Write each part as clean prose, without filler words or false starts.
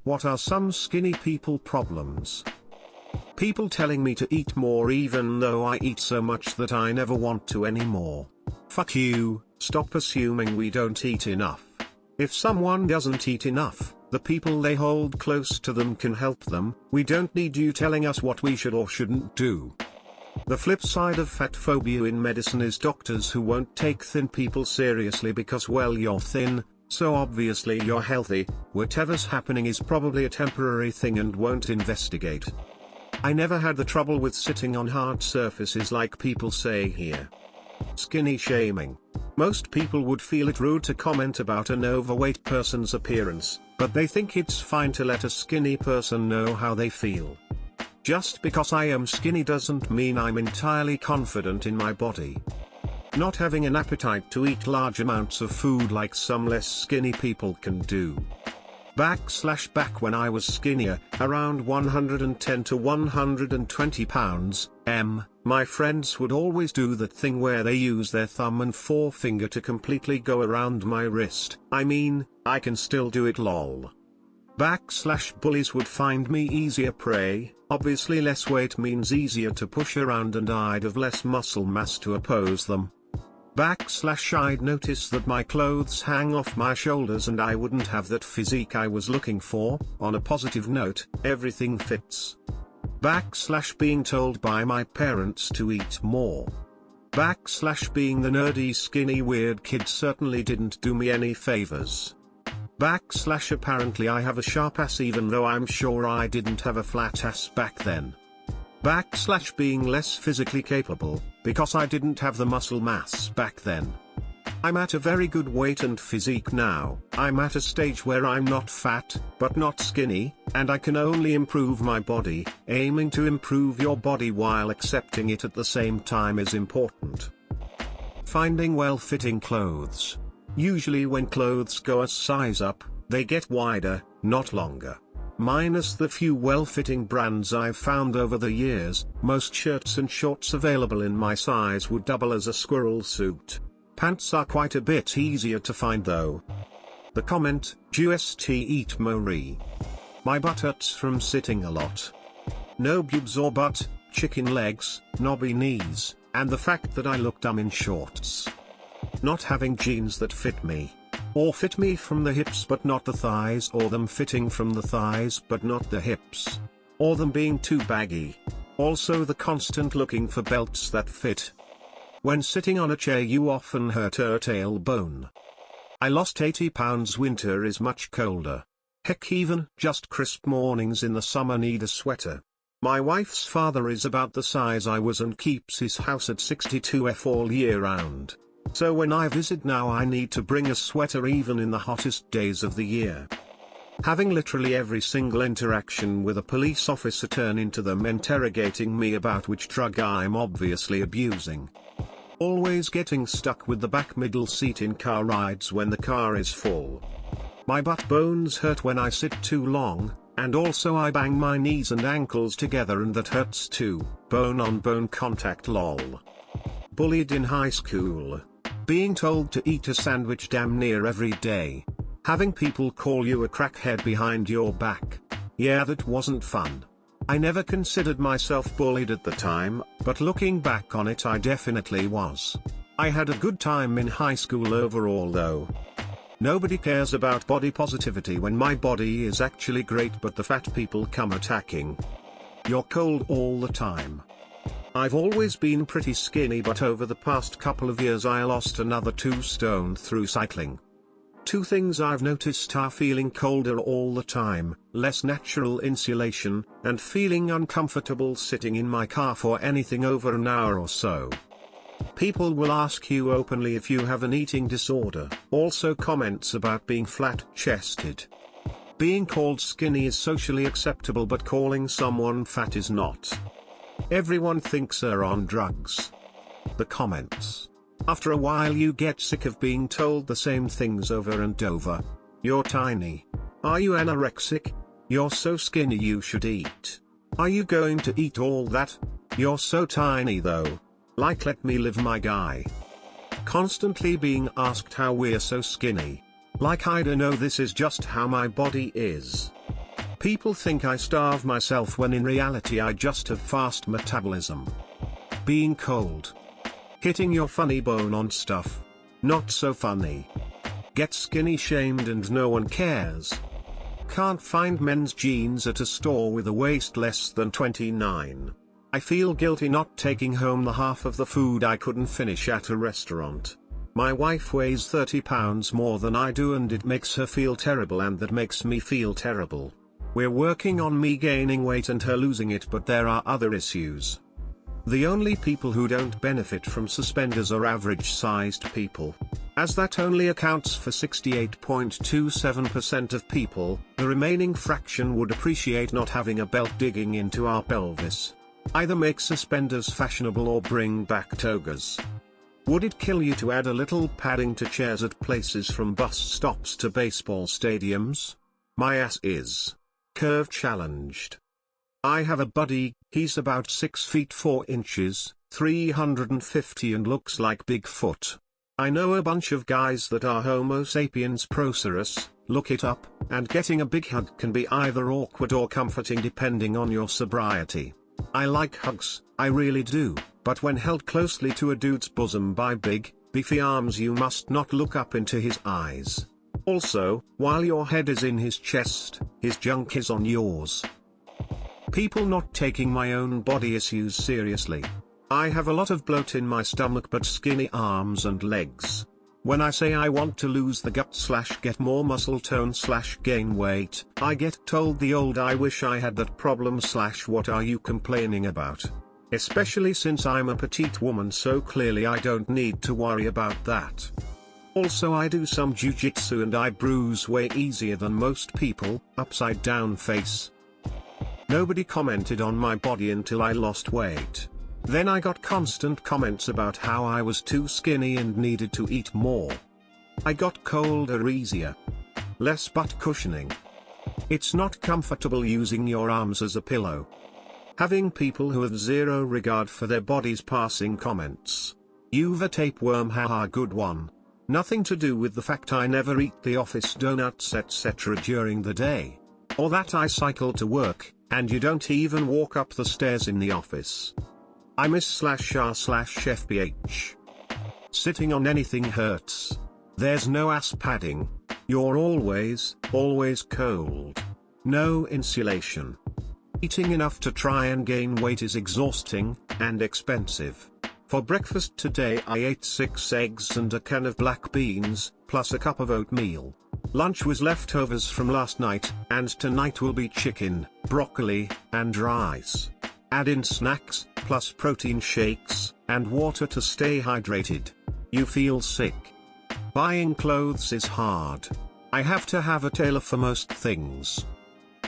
What are some skinny people problems? People telling me to eat more even though I eat so much that I never want to anymore. Fuck you, stop assuming we don't eat enough. If someone doesn't eat enough, the people they hold close to them can help them. We don't need you telling us what we should or shouldn't do. The flip side of fat phobia in medicine is doctors who won't take thin people seriously because, well, you're thin, so obviously you're healthy. Whatever's happening is probably a temporary thing and won't investigate. I never had the trouble with sitting on hard surfaces like people say here. Skinny shaming. Most people would feel it rude to comment about an overweight person's appearance, but they think it's fine to let a skinny person know how they feel. Just because I am skinny doesn't mean I'm entirely confident in my body. Not having an appetite to eat large amounts of food like some less skinny people can do. Back when I was skinnier, around 110 to 120 pounds, my friends would always do that thing where they use their thumb and forefinger to completely go around my wrist. I mean, I can still do it lol. Bullies would find me easier prey. Obviously less weight means easier to push around and I'd have less muscle mass to oppose them. I'd notice that my clothes hang off my shoulders and I wouldn't have that physique I was looking for. On a positive note, everything fits. Being told by my parents to eat more. Being the nerdy skinny weird kid certainly didn't do me any favors. Apparently I have a sharp ass even though I'm sure I didn't have a flat ass back then. Being less physically capable, because I didn't have the muscle mass back then. I'm at a very good weight and physique now. I'm at a stage where I'm not fat, but not skinny, and I can only improve my body. Aiming to improve your body while accepting it at the same time is important. Finding well-fitting clothes. Usually when clothes go a size up, they get wider, not longer. Minus the few well-fitting brands I've found over the years, most shirts and shorts available in my size would double as a squirrel suit. Pants are quite a bit easier to find though. The comment, "Just eat Marie. My butt hurts from sitting a lot. No boobs or butt, chicken legs, knobby knees, and the fact that I look dumb in shorts. Not having jeans that fit me. Or fit me from the hips but not the thighs, or them fitting from the thighs but not the hips. Or them being too baggy. Also the constant looking for belts that fit. When sitting on a chair you often hurt your tailbone. I lost 80 pounds. Winter is much colder. Heck, even just crisp mornings in the summer need a sweater. My wife's father is about the size I was and keeps his house at 62 all year round. So when I visit now I need to bring a sweater even in the hottest days of the year. Having literally every single interaction with a police officer turn into them interrogating me about which drug I'm obviously abusing. Always getting stuck with the back middle seat in car rides when the car is full. My butt bones hurt when I sit too long, and also I bang my knees and ankles together and that hurts too. Bone on bone contact lol. Bullied in high school. Being told to eat a sandwich damn near every day. Having people call you a crackhead behind your back. Yeah, that wasn't fun. I never considered myself bullied at the time, but looking back on it I definitely was. I had a good time in high school overall though. Nobody cares about body positivity when my body is actually great, but the fat people come attacking. You're cold all the time. I've always been pretty skinny, but over the past couple of years I lost another 2 stone through cycling. 2 things I've noticed are feeling colder all the time, less natural insulation, and feeling uncomfortable sitting in my car for anything over an hour or so. People will ask you openly if you have an eating disorder. Also comments about being flat-chested. Being called skinny is socially acceptable, but calling someone fat is not. Everyone thinks they're on drugs. The comments. After a while you get sick of being told the same things over and over. You're tiny. Are you anorexic? You're so skinny you should eat. Are you going to eat all that? You're so tiny though. Like, let me live, my guy. Constantly being asked how we're so skinny. Like, I don't know, this is just how my body is. People think I starve myself when in reality I just have fast metabolism. Being cold. Hitting your funny bone on stuff. Not so funny. Get skinny shamed and no one cares. Can't find men's jeans at a store with a waist less than 29. I feel guilty not taking home the half of the food I couldn't finish at a restaurant. My wife weighs 30 pounds more than I do and it makes her feel terrible and that makes me feel terrible. We're working on me gaining weight and her losing it, but there are other issues. The only people who don't benefit from suspenders are average-sized people. As that only accounts for 68.27% of people, the remaining fraction would appreciate not having a belt digging into our pelvis. Either make suspenders fashionable or bring back togas. Would it kill you to add a little padding to chairs at places from bus stops to baseball stadiums? My ass is curve challenged. I have a buddy, he's about 6 feet 4 inches, 350 and looks like Bigfoot. I know a bunch of guys that are Homo sapiens procerus, look it up, and getting a big hug can be either awkward or comforting depending on your sobriety. I like hugs, I really do, but when held closely to a dude's bosom by big, beefy arms you must not look up into his eyes. Also, while your head is in his chest, his junk is on yours. People not taking my own body issues seriously. I have a lot of bloat in my stomach but skinny arms and legs. When I say I want to lose the gut/get more muscle tone/gain weight, I get told the old I wish I had that problem/what are you complaining about? Especially since I'm a petite woman, so clearly I don't need to worry about that. Also, I do some jujitsu and I bruise way easier than most people, upside down face. Nobody commented on my body until I lost weight. Then I got constant comments about how I was too skinny and needed to eat more. I got colder easier. Less butt cushioning. It's not comfortable using your arms as a pillow. Having people who have zero regard for their bodies passing comments. You've a tapeworm, haha, good one. Nothing to do with the fact I never eat the office donuts etc. during the day. Or that I cycle to work, and you don't even walk up the stairs in the office. I miss/r/fbh. Sitting on anything hurts. There's no ass padding. You're always cold. No insulation. Eating enough to try and gain weight is exhausting, and expensive. For breakfast today I ate 6 eggs and a can of black beans, plus a cup of oatmeal. Lunch was leftovers from last night, and tonight will be chicken, broccoli, and rice. Add in snacks, plus protein shakes, and water to stay hydrated. You feel sick. Buying clothes is hard. I have to have a tailor for most things.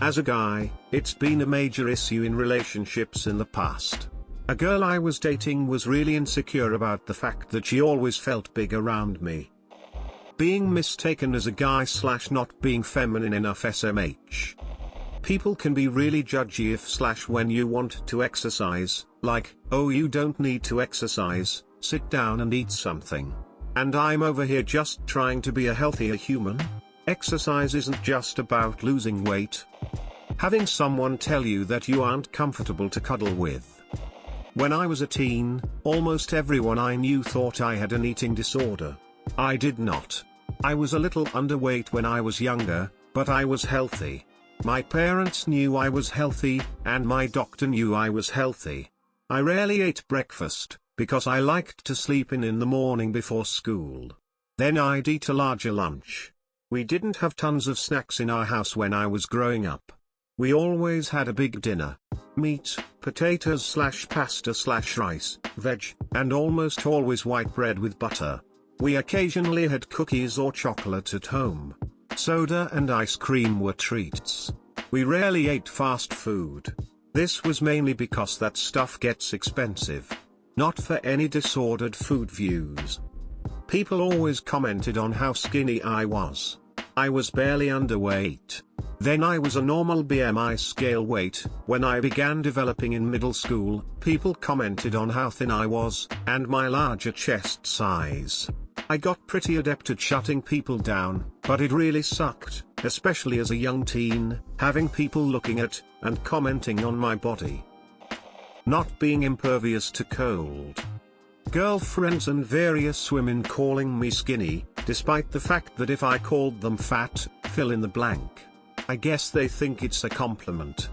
As a guy, it's been a major issue in relationships in the past. A girl I was dating was really insecure about the fact that she always felt big around me. Being mistaken as a guy/not being feminine enough SMH. People can be really judgy if/when you want to exercise, like, oh you don't need to exercise, sit down and eat something. And I'm over here just trying to be a healthier human. Exercise isn't just about losing weight. Having someone tell you that you aren't comfortable to cuddle with. When I was a teen, almost everyone I knew thought I had an eating disorder. I did not. I was a little underweight when I was younger, but I was healthy. My parents knew I was healthy, and my doctor knew I was healthy. I rarely ate breakfast, because I liked to sleep in the morning before school. Then I'd eat a larger lunch. We didn't have tons of snacks in our house when I was growing up. We always had a big dinner. Meat, potatoes/pasta/rice, veg, and almost always white bread with butter. We occasionally had cookies or chocolate at home. Soda and ice cream were treats. We rarely ate fast food. This was mainly because that stuff gets expensive. Not for any disordered food views. People always commented on how skinny I was. I was barely underweight. Then I was a normal BMI scale weight. When I began developing in middle school, people commented on how thin I was, and my larger chest size. I got pretty adept at shutting people down, but it really sucked, especially as a young teen, having people looking at, and commenting on my body. Not being impervious to cold. Girlfriends and various women calling me skinny, despite the fact that if I called them fat, fill in the blank. I guess they think it's a compliment.